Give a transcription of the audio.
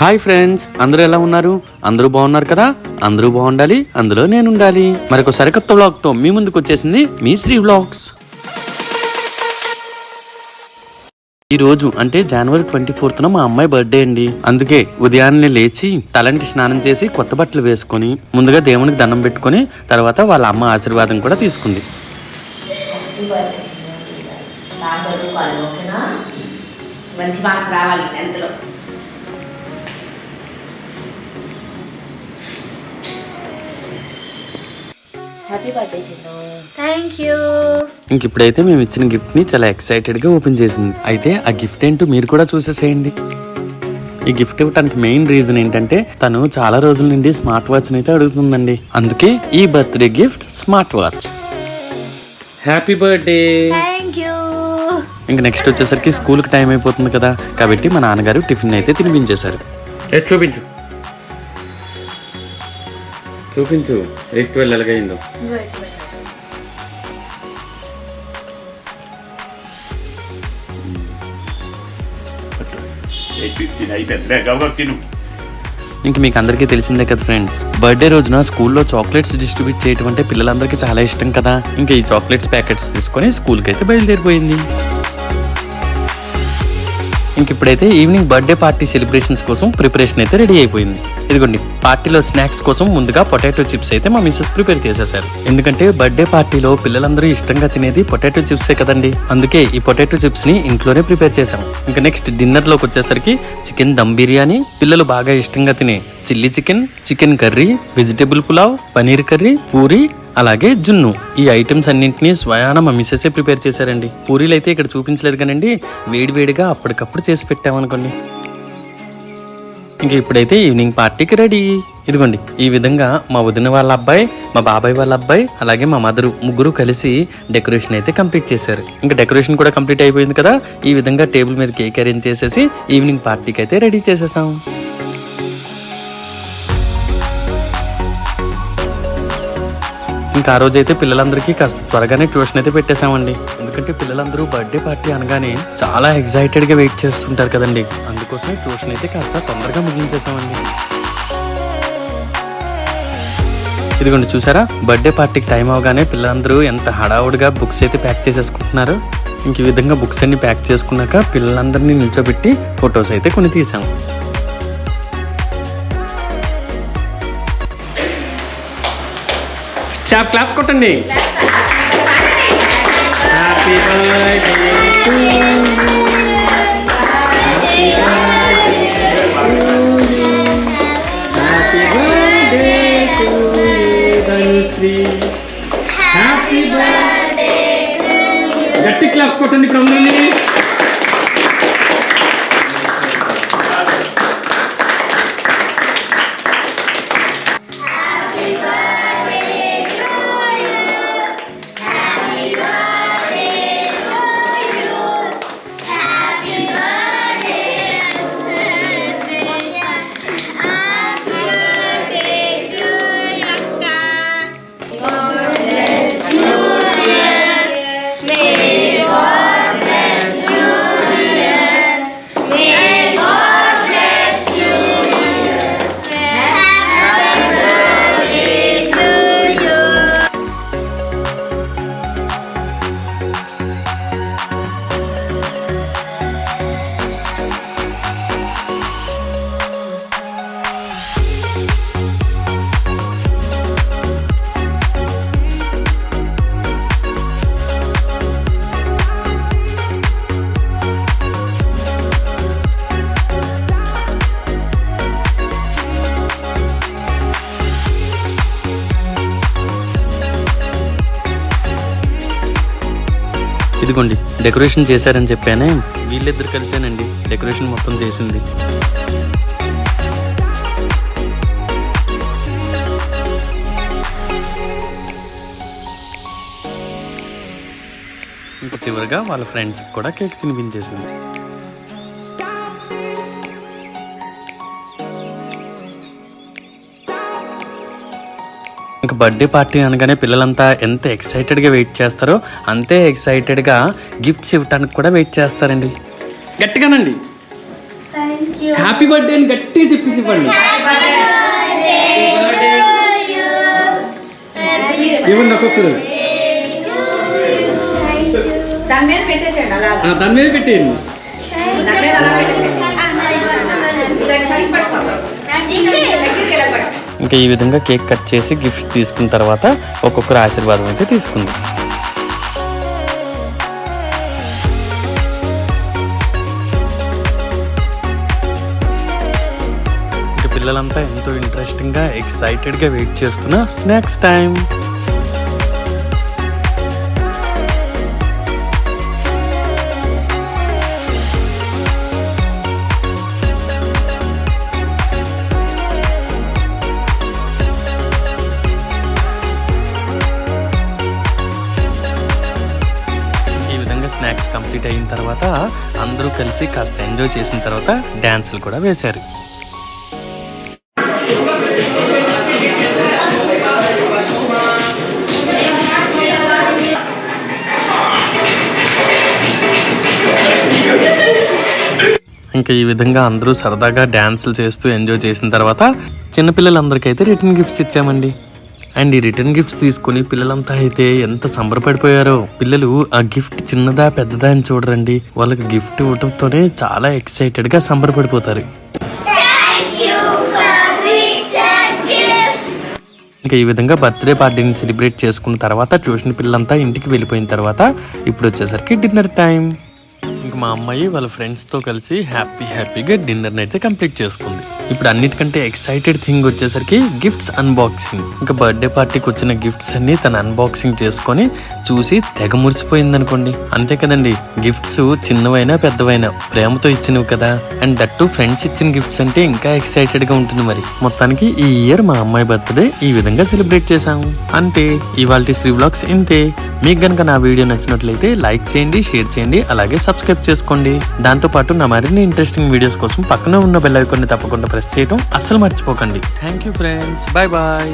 Hi friends, అందరూ ఎలా ఉన్నారు? అందరూ బాగున్నారు కదా? అందరూ బాగుండాలి, అందులో నేను ఉండాలి. మరొక సరికొత్త వ్లాగ్ తో మీ ముందుకు వచ్చేసింది మీ శ్రీ వ్లాగ్స్. ఈ రోజు అంటే జనవరి 24న మా అమ్మాయి బర్త్డే అండి. అందుకే ఉదయాన్నే లేచి తలంటి స్నానం చేసి కొత్త బట్టలు వేసుకొని ముందుగా దేవునికి దండం పెట్టుకొని తర్వాత వాళ్ళ అమ్మ ఆశీర్వాదం కూడా తీసుకుంది. మంచి మార్క్స్ రావాలి 10th లో. Happy birthday Chinnu. Thank you. ఇంక ఇప్పుడైతే మేము ఇచ్చిన గిఫ్ట్ ని చాలా ఎక్సైటెడ్ గా ఓపెన్ చేసింది. అయితే ఆ గిఫ్ట్ ఏంటో మీరు కూడా చూసేసేయండి. ఈ గిఫ్ట్ ఇవ్వడానికి మెయిన్ రీజన్ ఏంటంటే తను చాలా రోజుల నుండి స్మార్ట్ వాచ్ అయితే అడుగుతుందండి. అందుకే ఈ birthday gift smart watch. Happy birthday. Thank you. ఇంక నెక్స్ట్ వచ్చేసరికి స్కూల్కి టైం అయిపోతుంది కదా, కాబట్టి మా నాన్నగారు టిఫిన్ అయితే తినిపించేశారు. చూపించు చూపించు ఎయిత్ వెళ్ళగైందో. ఇంక మీకు అందరికీ తెలిసిందే కదా ఫ్రెండ్స్, బర్త్డే రోజున స్కూల్లో చాక్లెట్స్ డిస్ట్రిబ్యూట్ చేయడం అంటే పిల్లలందరికీ చాలా ఇష్టం కదా. ఇంకా ఈ చాక్లెట్స్ ప్యాకెట్స్ తీసుకొని స్కూల్కి అయితే బయలుదేరిపోయింది. ఇంక ఇప్పుడైతే ఈవినింగ్ బర్త్డే పార్టీ సెలబ్రేషన్స్ కోసం ప్రిపరేషన్ అయితే రెడీ అయిపోయింది. ఇదిగోండి, పార్టీలో స్నాక్స్ కోసం ముందుగా పొటాటో చిప్స్ అయితే మా మిస్సెస్ ప్రిపేర్ చేసేసారు. ఎందుకంటే బర్త్డే పార్టీలో పిల్లలందరూ ఇష్టంగా తినేది పొటాటో చిప్సే కదండి. అందుకే ఈ పొటాటో చిప్స్ ని ఇంట్లోనే ప్రిపేర్ చేసాం. ఇంకా నెక్స్ట్ డిన్నర్ లోకి వచ్చేసరికి చికెన్ దమ్ బిర్యానీ, పిల్లలు బాగా ఇష్టంగా తినే chilli chicken, chicken curry, vegetable pulao, paneer curry, puri, అలాగే జున్ను. ఈ ఐటమ్స్ అన్నింటినీ స్వయాన మా మిస్సెస్ ప్రిపేర్ చేశారండి. పూరీలు అయితే ఇక్కడ చూపించలేదు కానండి, వేడివేడిగా అప్పటికప్పుడు చేసి పెట్టామనుకోండి. ఇంకా ఇప్పుడైతే ఈవినింగ్ పార్టీకి రెడీ. ఇదిగోండి, ఈ విధంగా మా వదిన వాళ్ళ అబ్బాయి, మా బాబాయ్ వాళ్ళ అబ్బాయి, అలాగే మా మదరు ముగ్గురు కలిసి డెకరేషన్ అయితే కంప్లీట్ చేశారు. ఇంకా డెకరేషన్ కూడా కంప్లీట్ అయిపోయింది కదా. ఈ విధంగా టేబుల్ మీద కేక్ అరేంజ్ చేసేసి ఈవినింగ్ పార్టీకి అయితే రెడీ చేసేసాం. ఇంకా ఆ రోజు అయితే పిల్లలందరికీ కాస్త త్వరగానే ట్యూషన్ అయితే పెట్టేశామండి. ఎందుకంటే పిల్లలందరూ బర్త్డే పార్టీ అనగానే చాలా ఎక్సైటెడ్ గా వెయిట్ చేస్తుంటారు కదండి. అందుకోసమే ట్యూషన్ అయితే కాస్త తొందరగా ముగించేసామండి. ఇదిగోండి, చూసారా బర్త్డే పార్టీకి టైం అవగానే పిల్లలందరూ ఎంత హడావుడిగా బుక్స్ అయితే ప్యాక్ చేసేసుకుంటున్నారు. ఇంక ఈ విధంగా బుక్స్ అన్ని ప్యాక్ చేసుకున్నాక పిల్లలందరినీ నిల్చోబెట్టి ఫొటోస్ అయితే కొన్ని తీసాము. చాప్ క్లాప్స్ కొట్టండి. Happy birthday to you, happy birthday to you Dhanushree, happy birthday. గట్టి క్లాప్స్ కొట్టండి ఇప్పుడు అందరినీ. ఇదిగోండి, డెకరేషన్ చేశారని చెప్పానే, వీళ్ళిద్దరు కలిసేనండి డెకరేషన్ మొత్తం చేసింది. ఇంకా చివరిగా వాళ్ళ ఫ్రెండ్స్ కూడా కేక్ తినిపించేసింది. ఇంకా బర్త్డే పార్టీ అనగానే పిల్లలంతా ఎంత ఎక్సైటెడ్గా వెయిట్ చేస్తారో అంతే ఎక్సైటెడ్గా గిఫ్ట్స్ ఇవ్వటానికి కూడా వెయిట్ చేస్తారండి. గట్టిగానండి. హ్యాపీ బర్త్డే అని గట్టిగా చెప్పేసి ఇవ్వండి. ఇవ్వండి ఒక్కొక్కరు. దాని మీద పెట్టేసేయండి అలా. దాని మీద పెట్టేయండి. దాని మీద అలా పెట్టేసేయండి. దాన్ని సరిగ్గా పట్టుకో. దగ్గరికి ఇలా పట్టుకో. ఇంకా ఈ విధంగా కేక్ కట్ చేసి గిఫ్ట్స్ తీసుకున్న తర్వాత ఒక్కొక్కరు ఆశీర్వాదం అయితే తీసుకుంది. ఇంకా పిల్లలంతా ఎంతో ఇంట్రెస్టింగ్గా ఎక్సైటెడ్గా వెయిట్ చేస్తున్న స్నాక్స్ టైం. స్నాక్స్ కంప్లీట్ అయిన తర్వాత అందరూ కలిసి కాస్త ఎంజాయ్ చేసిన తర్వాత డ్యాన్సులు కూడా వేశారు. ఇంకా ఈ విధంగా అందరూ సరదాగా డ్యాన్సులు చేస్తూ ఎంజాయ్ చేసిన తర్వాత చిన్నపిల్లలందరికైతే రిటర్న్ గిఫ్ట్స్ ఇచ్చామండి. అండ్ ఈ రిటర్న్ గిఫ్ట్స్ తీసుకుని పిల్లలంతా అయితే ఎంత సంబరపడిపోయారో. పిల్లలు ఆ గిఫ్ట్ చిన్నదా పెద్దదా అని చూడరండి, వాళ్ళకి గిఫ్ట్ ఇవ్వడంతోనే చాలా ఎక్సైటెడ్ గా సంబరపడిపోతారు. ఇంకా ఈ విధంగా బర్త్డే పార్టీని సెలబ్రేట్ చేసుకున్న తర్వాత ట్యూషన్ పిల్లలంతా ఇంటికి వెళ్ళిపోయిన తర్వాత ఇప్పుడు వచ్చేసరికి డిన్నర్ టైం. ఇంకా మా అమ్మాయి వాళ్ళ ఫ్రెండ్స్తో కలిసి హ్యాపీగా డిన్నర్ని అయితే కంప్లీట్ చేసుకుంది. ఇప్పుడు అన్నిటికంటే ఎక్సైటెడ్ థింగ్ వచ్చేసరికి గిఫ్ట్స్ అన్బాక్సింగ్. ఇంకా బర్త్డే పార్టీకి వచ్చిన గిఫ్ట్స్ అన్ని తన అన్బాక్సింగ్ చేసుకొని చూసి తెగ మురిసిపోయింది అనుకోండి. అంతే కదండి, గిఫ్ట్స్ చిన్నవైనా పెద్దవైనా ప్రేమతో ఇచ్చినవి కదా. అండ్ దట్టు ఫ్రెండ్స్ ఇచ్చిన గిఫ్ట్స్ అంటే ఇంకా ఎక్సైటెడ్ గా ఉంటుంది. మరి మొత్తానికి ఈ ఇయర్ మా అమ్మాయి బర్త్డే ఈ విధంగా సెలబ్రేట్ చేశాము. అంతే, ఇవాల్టి శ్రీ వ్లాగ్స్ ఇంతే. మీకు గనక నా వీడియో నచ్చినట్లయితే లైక్ చేయండి, షేర్ చేయండి, అలాగే సబ్స్క్రైబ్ చేసుకోండి. దాంతోపాటు నా మరిన్ని ఇంట్రెస్టింగ్ వీడియోస్ కోసం పక్కన ఉన్న బెల్ ఐకాన్ని తప్పకుండా ప్రెస్ చేయడం అస్సలు మర్చిపోకండి. Thank you friends, bye bye.